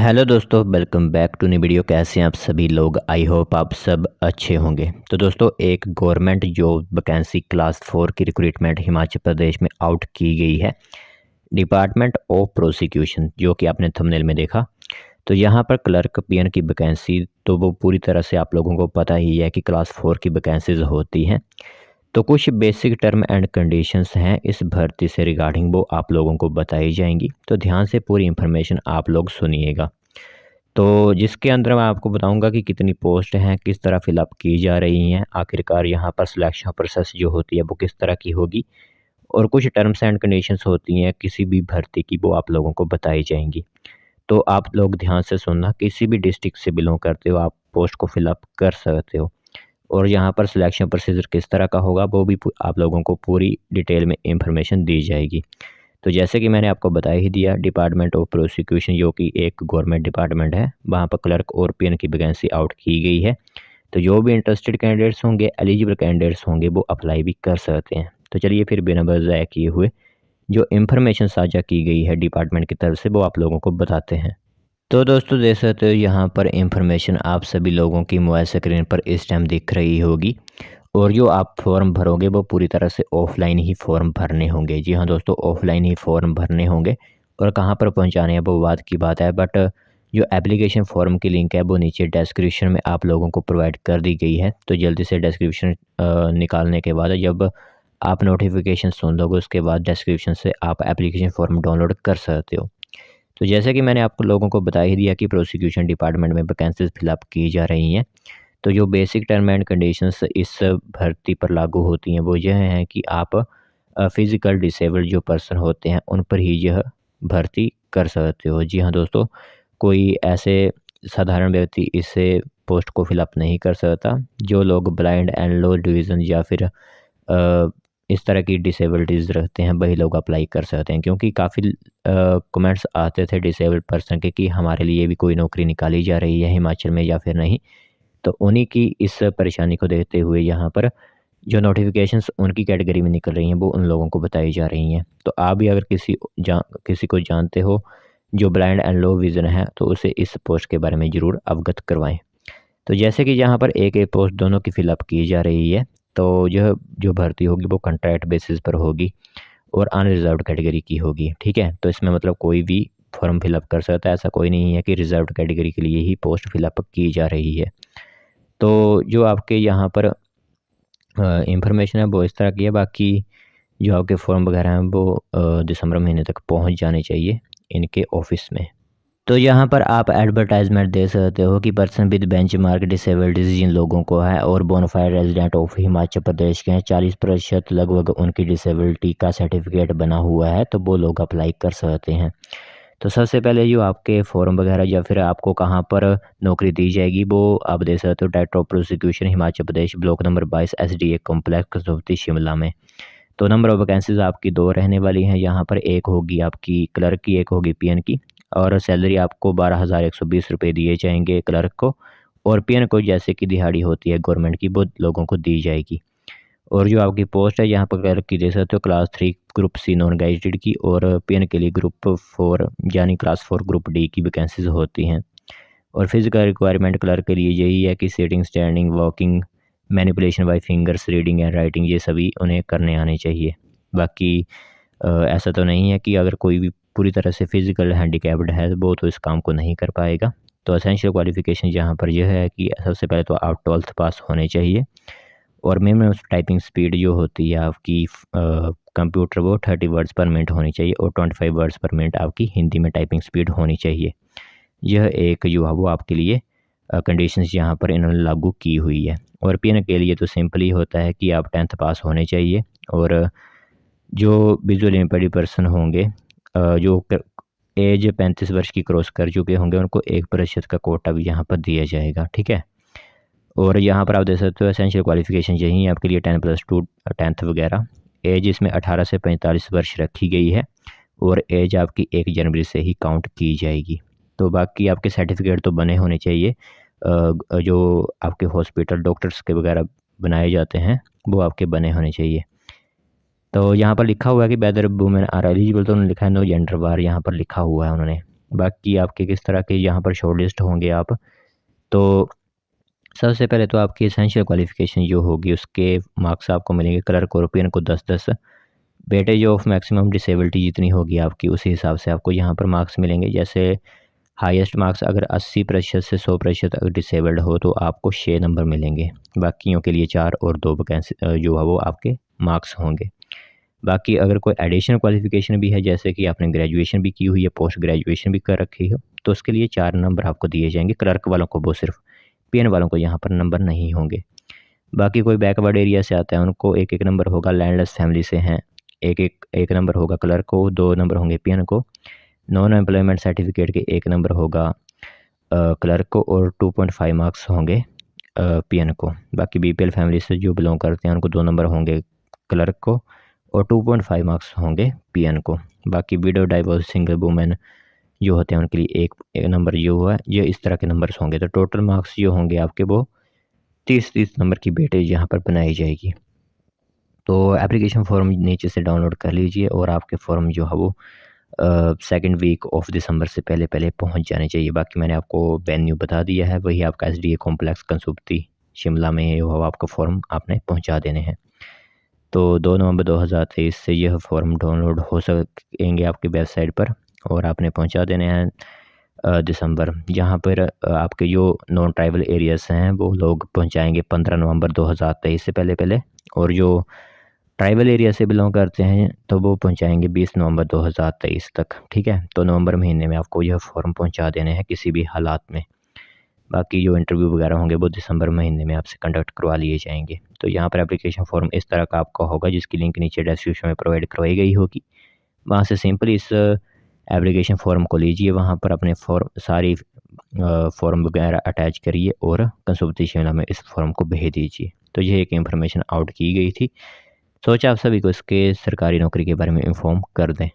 Hello दोस्तों, welcome back to new video. कैसे हैं आप सभी लोग? आई होप आप सब अच्छे होंगे। तो दोस्तों, एक गवर्नमेंट जॉब वैकेंसी क्लास 4 की रिक्रूटमेंट हिमाचल प्रदेश में आउट की गई है, डिपार्टमेंट ऑफ प्रोसिक्यूशन, जो कि आपने थंबनेल में देखा। तो यहाँ पर क्लर्क पीएन की वैकेंसी तो वो पूरी तरह से आप लोगों को पता ही है कि क्लास 4 की वैकेंसीज होती हैं। तो कुछ बेसिक टर्म एंड कंडीशंस हैं इस भर्ती से रिगार्डिंग, वो आप लोगों को बताई जाएंगी। तो ध्यान से पूरी इन्फॉर्मेशन आप लोग सुनिएगा। तो जिसके अंदर मैं आपको बताऊंगा कि कितनी पोस्ट हैं, किस तरह फिलअप की जा रही हैं, आखिरकार यहाँ पर सिलेक्शन प्रोसेस जो होती है वो किस तरह की होगी, और कुछ टर्म्स एंड कंडीशंस होती हैं किसी भी भर्ती की, वो आप लोगों को बताई जाएंगी। तो आप लोग ध्यान से सुनना, किसी भी डिस्ट्रिक्ट से बिलोंग करते हो आप पोस्ट को फिलअप कर सकते हो। और यहाँ पर सिलेक्शन प्रोसीजर किस तरह का होगा वो भी आप लोगों को पूरी डिटेल में इंफॉर्मेशन दी जाएगी। तो जैसे कि मैंने आपको बता ही दिया, डिपार्टमेंट ऑफ प्रोसिक्यूशन जो कि एक गवर्नमेंट डिपार्टमेंट है, वहाँ पर क्लर्क और पीएन की वैकेंसी आउट की गई है। तो जो भी इंटरेस्टेड कैंडिडेट्स होंगे, एलिजिबल कैंडिडेट्स होंगे, वो अप्लाई भी कर सकते हैं। तो चलिए फिर बिना वजह ज़ाया किए हुए जो इन्फॉर्मेशन साझा की गई है डिपार्टमेंट की तरफ से वो आप लोगों को बताते हैं। तो दोस्तों, देख सकते हो यहाँ पर इंफॉर्मेशन आप सभी लोगों की मोबाइल स्क्रीन पर इस टाइम दिख रही होगी। और जो आप फॉर्म भरोगे वो पूरी तरह से ऑफलाइन ही फॉर्म भरने होंगे। जी हाँ दोस्तों, ऑफलाइन ही फॉर्म भरने होंगे। और कहाँ पर पहुँचाने हैं वो बात की बात है, बट जो एप्लीकेशन फॉर्म की लिंक है वो नीचे डिस्क्रिप्शन में आप लोगों को प्रोवाइड कर दी गई है। तो जल्दी से डिस्क्रिप्शन निकालने के बाद जब आप नोटिफिकेशन सुन लोगे उसके बाद डिस्क्रिप्शन से आप एप्लीकेशन फॉर्म डाउनलोड कर सकते हो। तो जैसे कि मैंने आप लोगों को बता ही दिया कि प्रोसिक्यूशन डिपार्टमेंट में वैकेंसीज फिलअप की जा रही हैं। तो जो बेसिक टर्म एंड कंडीशंस इस भर्ती पर लागू होती हैं वो यह हैं कि आप फिज़िकल डिसेबल्ड जो पर्सन होते हैं उन पर ही यह भर्ती कर सकते हो। जी हाँ दोस्तों, कोई ऐसे साधारण व्यक्ति इससे पोस्ट को फिलअप नहीं कर सकता। जो लोग ब्लाइंड एंड लो डिवीज़न या फिर इस तरह की डिसेबिलिटीज़ रखते हैं वही लोग अप्लाई कर सकते हैं, क्योंकि काफ़ी कमेंट्स आते थे डिसेबल्ड पर्सन के कि हमारे लिए भी कोई नौकरी निकाली जा रही है हिमाचल में या फिर नहीं। तो उन्हीं की इस परेशानी को देखते हुए यहाँ पर जो नोटिफिकेशंस उनकी कैटेगरी में निकल रही हैं वो उन लोगों को बताई जा रही हैं। तो आप भी अगर किसी को जानते हो जो ब्लाइंड एंड लो विज़न है तो उसे इस पोस्ट के बारे में ज़रूर अवगत करवाएं। तो जैसे कि यहाँ पर एक एक पोस्ट दोनों की फिलअप की जा रही है। तो यह जो भर्ती होगी वो कॉन्ट्रैक्ट बेसिस पर होगी और अनरिजर्व्ड कैटेगरी की होगी। ठीक है, तो इसमें मतलब कोई भी फॉर्म फिलअप कर सकता है, ऐसा कोई नहीं है कि रिजर्व्ड कैटेगरी के लिए ही पोस्ट फिलअप की जा रही है। तो जो आपके यहाँ पर इंफॉर्मेशन है वो इस तरह की है। बाकी जो आपके फॉर्म वगैरह हैं वो दिसंबर महीने तक पहुँच जाने चाहिए इनके ऑफिस में। तो यहाँ पर आप एडवर्टाइजमेंट दे सकते हो कि पर्सन विद बेंचमार्क डिसेबिलिटीज जिन लोगों को है और bonafide resident of Himachal Pradesh के हैं, 40% लगभग उनकी डिसेबिलिटी का सर्टिफिकेट बना हुआ है, तो वो लोग अप्लाई कर सकते हैं। तो सबसे पहले जो आपके फॉर्म वगैरह या फिर आपको कहाँ पर नौकरी दी जाएगी वो आप दे सकते हो। Director of prosecution Himachal Pradesh, block number 22, SDA complex, Kasauti, Shimla में। तो नंबर ऑफ वैकेंसीज आपकी 2 रहने वाली हैं यहाँ पर। एक होगी आपकी क्लर्क की, एक होगी पीएन की। और सैलरी आपको 12,120 रुपये दिए जाएंगे क्लर्क को, और पीएन को जैसे कि दिहाड़ी होती है गवर्नमेंट की वो लोगों को दी जाएगी। और जो आपकी पोस्ट है यहाँ पर क्लर्क की दे सकते हो class 3 group C non gazetted की, और पीएन के लिए ग्रुप 4 यानी क्लास 4 ग्रुप डी की वैकेंसीज होती हैं। और फिजिकल रिक्वायरमेंट क्लर्क के लिए यही है कि sitting, standing, walking, manipulation by fingers, reading and writing, ये सभी उन्हें करने आने चाहिए। बाकी ऐसा तो नहीं है कि अगर कोई भी पूरी तरह से फिजिकल हैंडीकैप्ड है वो तो इस काम को नहीं कर पाएगा। तो एसेंशियल क्वालिफिकेशन यहाँ पर यह है कि सबसे पहले तो आप 12th पास होने चाहिए। और मिनिमम टाइपिंग स्पीड जो होती है आपकी कंप्यूटर वो 30 वर्ड्स पर मिनट होनी चाहिए, और 25 वर्ड्स पर मिनट आपकी हिंदी में टाइपिंग स्पीड होनी चाहिए। यह एक जो है वो आपके लिए कंडीशंस यहाँ पर इन्होंने लागू की हुई है। और पीएन के लिए तो सिंपली होता है कि आप 10th पास होने चाहिए। और जो विजुअल इम्पेयर्ड पर्सन होंगे जो एज 35 वर्ष की क्रॉस कर चुके होंगे उनको 1% का कोटा भी यहाँ पर दिया जाएगा। ठीक है, और यहाँ पर आप देख सकते हो एसेंशियल क्वालिफिकेशन यही है आपके लिए 10+2 10th वगैरह। एज इसमें 18 से 45 वर्ष रखी गई है, और एज आपकी 1 जनवरी से ही काउंट की जाएगी। तो बाकी आपके सर्टिफिकेट तो बने होने चाहिए। जो आपके हॉस्पिटल डॉक्टर्स के वगैरह बनाए जाते हैं वो आपके बने होने चाहिए। तो यहाँ पर लिखा हुआ है कि वेदर वुमेन आर एलिजिबल, तो उन्होंने लिखा है नो जेंडर बार, यहाँ पर लिखा हुआ है उन्होंने। बाकी आपके किस तरह के यहाँ पर शॉर्ट लिस्ट होंगे आप, तो सबसे पहले तो आपकी एसेंशियल क्वालिफ़िकेशन जो होगी उसके मार्क्स आपको मिलेंगे क्लर्क और ओपिनियन को 10-10। वेटेज ऑफ मैक्सिमम डिसेबिलिटी जितनी होगी आपकी उसी हिसाब से आपको यहाँ पर मार्क्स मिलेंगे। जैसे हाईएस्ट मार्क्स अगर 80% से 100% अगर डिसेबल्ड हो तो आपको 6 नंबर मिलेंगे, बाकियों के लिए 4 और 2 वैकेंसी जो है वो आपके मार्क्स होंगे। बाकी अगर कोई एडिशनल क्वालिफ़िकेशन भी है, जैसे कि आपने ग्रेजुएशन भी की हुई है, पोस्ट ग्रेजुएशन भी कर रखी हो, तो उसके लिए 4 नंबर आपको दिए जाएंगे क्लर्क वालों को, वो सिर्फ पीएन वालों को यहाँ पर नंबर नहीं होंगे। बाकी कोई बैकवर्ड एरिया से आता है उनको एक एक नंबर होगा, लैंडलेस फैमिली से हैं एक नंबर होगा क्लर्क को, 2 नंबर होंगे पीएन को, नॉन एम्प्लॉयमेंट सर्टिफिकेट के 1 नंबर होगा क्लर्क को और 2.5 मार्क्स होंगे पीएन को। बाकी बीपीएल फैमिली से जो बिलोंग करते हैं उनको 2 नंबर होंगे क्लर्क को और 2.5 मार्क्स होंगे पीएन को। बाकी विडो डाइवोर्स सिंगल वुमेन जो होते हैं उनके लिए एक नंबर जो हुआ है, ये इस तरह के नंबर्स होंगे। तो टोटल मार्क्स जो होंगे आपके वो 30-30 नंबर की वेटेज यहाँ पर बनाई जाएगी। तो एप्लीकेशन फॉर्म नीचे से डाउनलोड कर लीजिए और आपके फॉर्म जो है वो सेकंड वीक ऑफ दिसंबर से पहले पहले पहुंच जाने चाहिए। बाकी मैंने आपको वेन्यू बता दिया है, वही आपका एसडीए कॉम्प्लेक्स कंसुप्ती शिमला में है, वो आपका फॉर्म आपने पहुंचा देने हैं। तो 2 नवंबर 2023 से यह फॉर्म डाउनलोड हो सकेंगे आपकी वेबसाइट पर और आपने पहुंचा देने हैं दिसंबर। जहां पर आपके जो नॉन ट्राइबल एरियाज़ हैं वो लोग पहुंचाएंगे 15 नवंबर 2023 से पहले पहले, और जो ट्राइबल एरिया से बिलोंग करते हैं तो वो पहुंचाएंगे 20 नवंबर 2023 तक। ठीक है, तो नवंबर महीने में आपको यह फॉर्म पहुंचा देने हैं किसी भी हालात में। बाकी जो इंटरव्यू वगैरह होंगे वो दिसंबर महीने में आपसे कंडक्ट करवा लिए जाएंगे। तो यहाँ पर एप्लीकेशन फॉर्म इस तरह का आपका होगा, जिसकी लिंक नीचे डिस्क्रिप्शन में प्रोवाइड करवाई गई होगी। वहाँ से सिंपली इस एप्लीकेशन फॉर्म को लीजिए, वहाँ पर अपने सारी फॉर्म वगैरह अटैच करिए और कंसुप्ती शिमला में इस फॉर्म को भेज दीजिए। तो यह एक इन्फॉर्मेशन आउट की गई थी, सोचा आप सभी को इसके सरकारी नौकरी के बारे में इन्फॉर्म कर दें।